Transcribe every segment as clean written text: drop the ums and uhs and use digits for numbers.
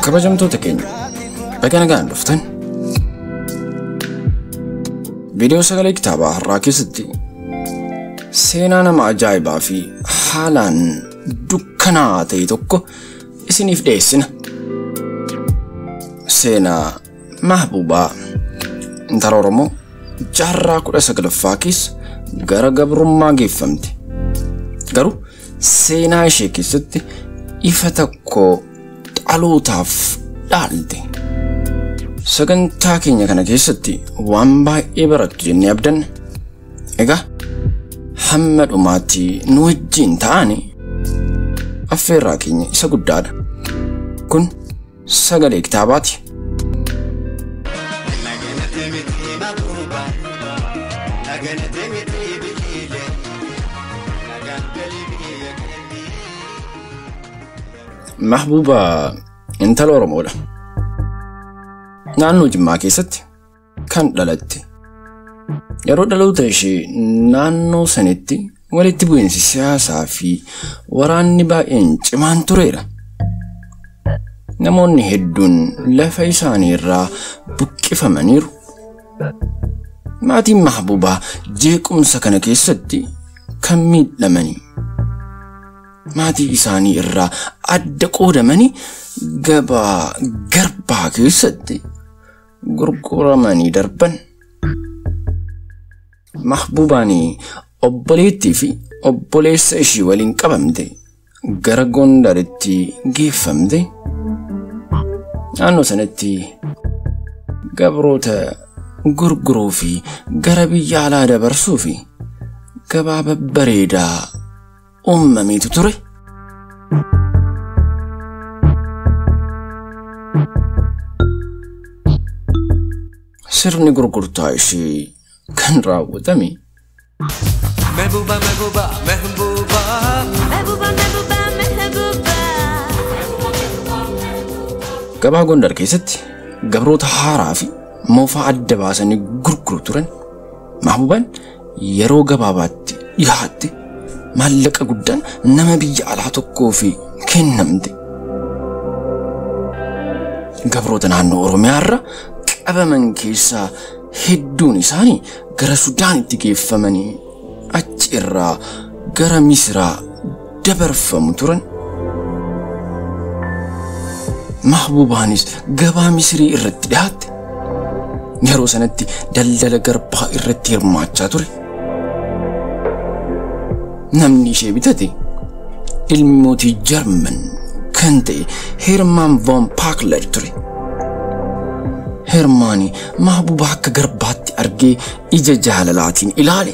kabajamtoota keenya baga nagaan dhuftan. Viidiyoo sagalee kitaabaa har'aa keessatti seenaa nama ajaa'ibaa fi haalaan dukkanaa ta'e tokko isiniif dhiyeessina. Seenaa Mahbuubaa intala Oromoo jaarraa 19ffaa keessa gara gabrummaa geeffamte. Garuu seenaa ishee keessatti ifa tokko dhalootaaf dhaalte. Sagantaa keenya kana keessatti waan baay'ee barattu jennee abdanna. Egaa hamma dhumaatti nu wajjin ta'anii affeerraa keenya isa guddaadha. Kun sagalee kitaabaati. Mahbuubaa intala Oromoodha. Naannoo Jimmaa keessatti kan dhalatte. Yeroo dhaloota ishee naannoo sanitti walitti bu'iinsi siyaasaa fi waraanni baay'een cimaan tureera. Namoonni hedduun lafa isaanii irraa buqqifamaniiru. Maatiin Mahbuubaa jeequmsa kana keessatti kan miidhamanii. Maatii isaanii irraa adda qoodamanii gabaa garbaa keessatti gurguramanii darban. Mahbuubaan obboleettii fi obboleessa ishii waliin qabamte gara Gondaritti geeffamte. Naannoo sanatti gabroota gurguruu fi gara biyya alaa dabarsuu fi gabaa babbareedaa uumameetu ture. Sirni gurgurtaa ishee kan raawwatame gabaa Gondar keessatti gabroota haaraa fi moofaa adda baasanii gurguru turan. Mahbuubaan yeroo gabaabaatti dhiyaatte maallaqa guddaan nama biyya alaa tokkoof kennamte. Gabroota naannoo Oromiyaa irra qabaman keessaa hedduun isaanii gara Sudaanitti geeffamanii achi irraa gara Misiraa dabarfamu turan. Mahbuubaanis gabaa Misirii irratti dhiyaatte. Yeroo sanatti daldala garbaa irratti hirmaachaa ture. Namni ishee bitate ilmi mootii Jarman kan ta'e Herman von Pakler ture. Hermaani Mahbuubaa akka garbaatti argee ija jaalalaatiin ilaale.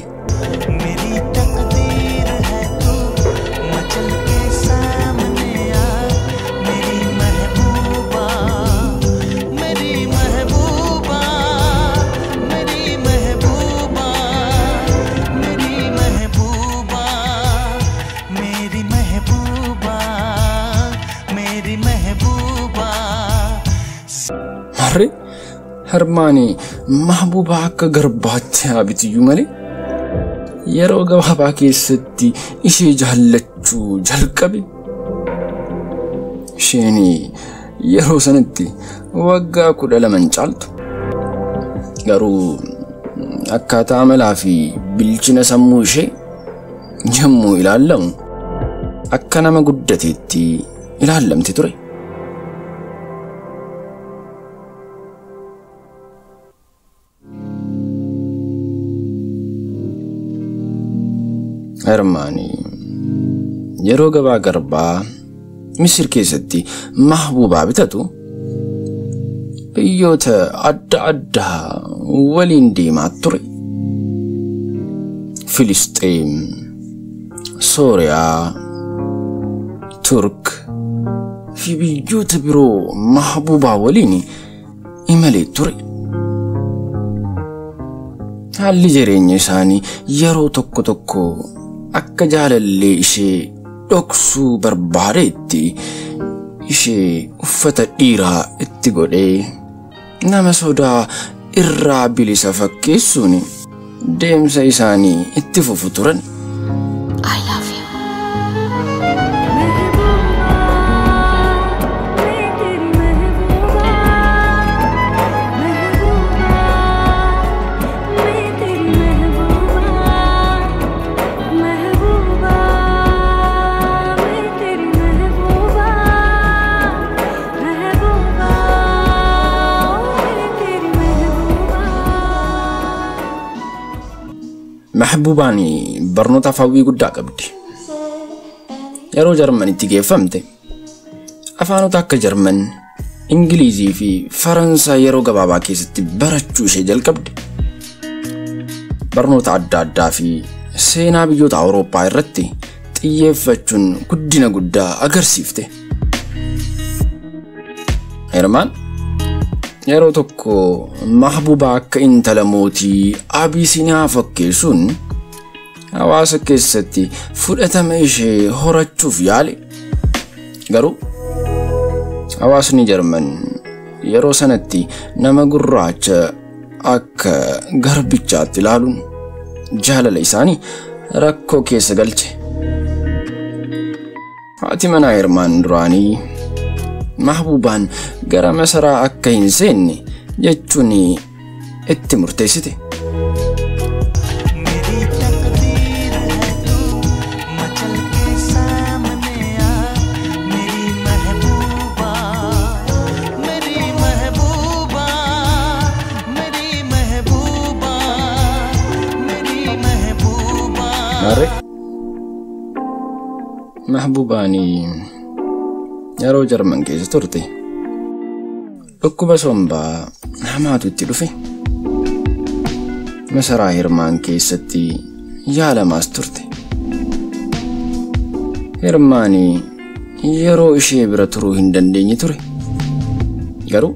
Hermaani Mahbuubaa akka garbaatti habitiyyuu malee yeroo gabaabaa keessatti ishee jaallachuu jalqabe. Isheen yeroo sanatti waggaa 12 caaltu. Garuu akkaataa amalaa fi bilchina sammuu ishee yommuu ilaallamu akka nama guddateetti ilaallamte ture. Hermaani yeroo gabaa garbaa Misir keessatti Mahbuubaa bitatu biyyoota adda addaa waliin deemaa ture. Filisxeem, Sooriyaa, Turk fi biyyoota biroo Mahbuubaa waliin imalee ture. Haalli jireenya isaanii yeroo tokko tokko akka jaalallee ishee dhoksuu barbaadeetti ishee uffata dhiiraa itti godhee nama sodaa irraa bilisa fakkeessuun deemsa isaanii itti fufu turan. I love you. محبوبان برنوتا فاوي قد قبدي يرو جرمن تيجيفمته أفانو تاك جرمن إنجليزي في فرنسا يرو قبابا كيست برچو شجل قبد برنوتا عدا في سينا بيوت أوروبا الرتي تيجيفتشون قدنا قدا أغرسيفته هرمان يرو توكو محبوبا كإنت لموتي أبي سينا فكيسون hawaasa keessatti fudhatama ishee horachuuf yaale garuu hawaasni Jarman yeroo sanatti nama gurraacha akka garbichaatti ilaaluun jaalala isaanii rakkoo keessa galche. Haati manaa Hermaan duraanii Mahbuubaan gara masaraa akka hin seenne jechuun itti murteessite. Mahbuubani yeroo Jarman keessa turte dhukkuba sombaa hamaatu itti dhufe. Masaraa Hermaan keessatti yaalamas turte. Hermaani yeroo ishee bira turuu hin dandeenye ture. Garuu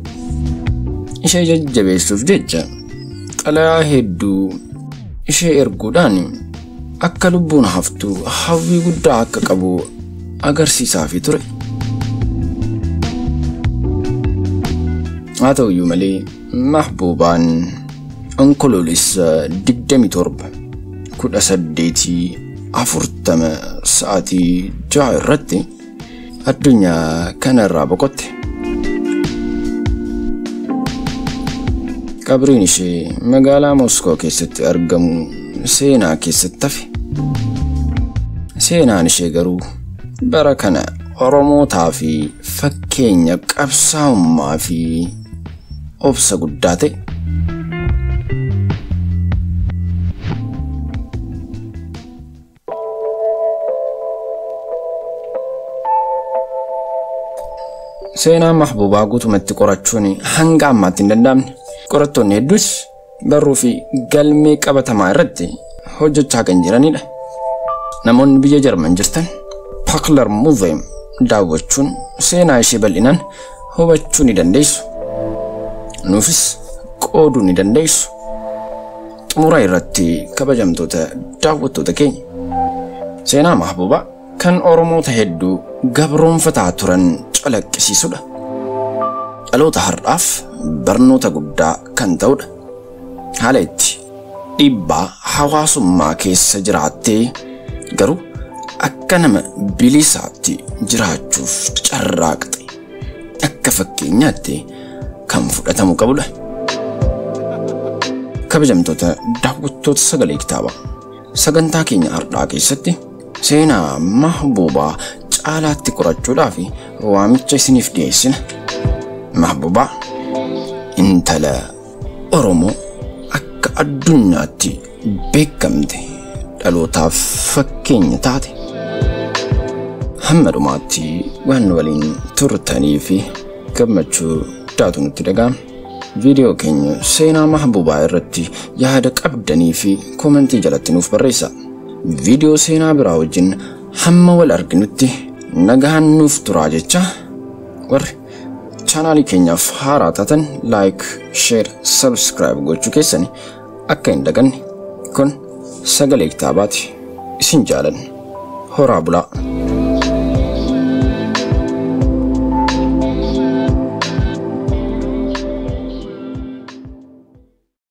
ishee jajjabeessuuf jecha xalayaa hedduu ishee erguudhaan akka lubbuun haftu hawwii guddaa akka qabu agarsiisaafi ture. haa ta'uyyuu malee Mahbuubaan onkoloolessa 27 18:40 sa'aatii 6 irratti addunyaa kanarraa boqotte. Qabriin ishee magaalaa Moskoo keessatti argamu seenaa keessatti hafe. Seenaan ishee garuu bara kana Oromootaa fi fakkeenya qabsaa'ummaa fi obsa guddaa ta'e. Seenaa Mahbuubaa guutumatti qorachuun hanga ammaatti hin danda'amne. Qorattoonni hedduus barruu fi galmee qabatamaa irratti hojjechaa kan jiranidha. Namoonni biyya Jarman jirtan Pakler Museum daawwachuun seenaa ishee bal'inaan hubachuu ni dandeessu. Nuufis qooduu ni dandeessu. Xumura irratti kabajamtoota daawwattoota keenya seenaa Mahbuubaa kan Oromoota hedduu gabroonfataa turan calaqqisiisudha. Dhaloota har'aaf barnoota guddaa kan ta'udha. Haala itti dhiibbaa hawaasummaa keessa jiraattee garuu akka nama bilisaatti jiraachuuf carraaqxe akka fakkeenyaatti kan fudhatamu qabudha. Kabajamtoota daawwattoota Sagalee Kitaabaa sagantaa keenya har'aa keessatti seenaa Mahbuubaa caalaatti qorachuudhaaf waamicha isiniif dhiyeessina. Mahbuubaa intala Oromoo akka addunyaatti beekamte dhalootaaf fakkeenya taate. Hamma dhumaatti waan waliin turtanii fi gammachuu daatu nutti dhaga'ama. Viidiyoo keenya seenaa Mahbuubaa irratti yaada qabdanii fi koomentii jalatti nuuf barreessaa. Viidiyoo seenaa biraa wajjin hamma wal arginutti nagaan nuuf turaa jecha warri chaanaalii keenyaaf haaraa taatan like, share, subscribe gochuu keessanii akka hin daganne. Kun Sagalee Kitaabaati. Isin jaalanna. Horaa bulaa.